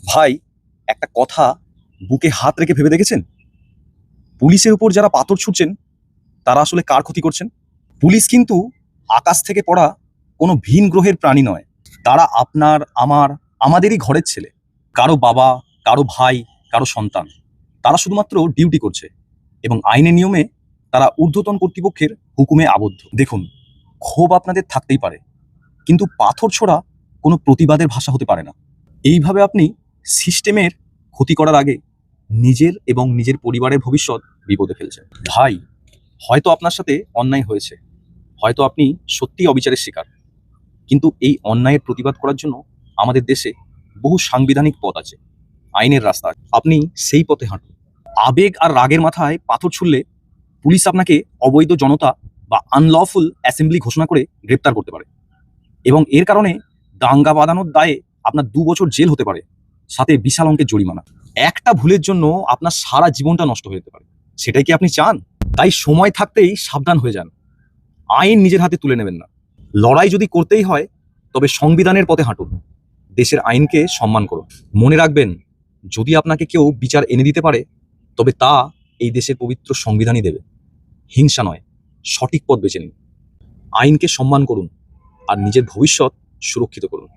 ভাই, একটা কথা বুকে হাত রেখে ভেবে দেখেছেন? পুলিশের উপর যারা পাথর ছুটছেন তারা আসলে কার ক্ষতি করছেন? পুলিশ কিন্তু আকাশ থেকে পড়া কোনো ভিন গ্রহের প্রাণী নয়। তারা আপনার, আমার, আমাদেরই ঘরের ছেলে। কারো বাবা, কারো ভাই, কারো সন্তান। তারা শুধুমাত্র ডিউটি করছে এবং আইনের নিয়মে তারা ঊর্ধ্বতন কর্তৃপক্ষের হুকুমে আবদ্ধ। দেখুন, ক্ষোভ আপনাদের থাকতেই পারে, কিন্তু পাথর ছোড়া কোনো প্রতিবাদের ভাষা হতে পারে না। এইভাবে আপনি সিস্টেমের ক্ষতি করার আগে নিজের এবং নিজের পরিবারের ভবিষ্যৎ বিপদে ফেলছেন। ভাই, হয়তো আপনার সাথে অন্যায় হয়েছে, হয়তো আপনি সত্যিই অবিচারের শিকার, কিন্তু এই অন্যায়ের প্রতিবাদ করার জন্য আমাদের দেশে বহু সাংবিধানিক পথ আছে, আইনের রাস্তা আছে। আপনি সেই পথে হাঁটুন। আবেগ আর রাগের মাথায় পাথর ছুড়লে পুলিশ আপনাকে অবৈধ জনতা বা আনলফুল অ্যাসেম্বলি ঘোষণা করে গ্রেপ্তার করতে পারে এবং এর কারণে দাঙ্গা বাঁধানোর দায়ে আপনার 2 বছর জেল হতে পারে, সাথে বিশাল অঙ্কের জরিমানা। একটা ভুলের জন্য আপনার সারা জীবনটা নষ্ট হয়ে যেতে পারে। সেটাই কি আপনি চান? তাই সময় থাকতেই সাবধান হয়ে যান। আইন নিজের হাতে তুলে নেবেন না। লড়াই যদি করতেই হয় তবে সংবিধানের পথে হাঁটুন। দেশের আইনকে সম্মান করুন। মনে রাখবেন, যদি আপনাকে কেউ বিচার এনে দিতে পারে তবে তা এই দেশের পবিত্র সংবিধানই দেবে। হিংসা নয়, সঠিক পথ বেছে নিন। আইনকে সম্মান করুন আর নিজের ভবিষ্যৎ সুরক্ষিত করুন।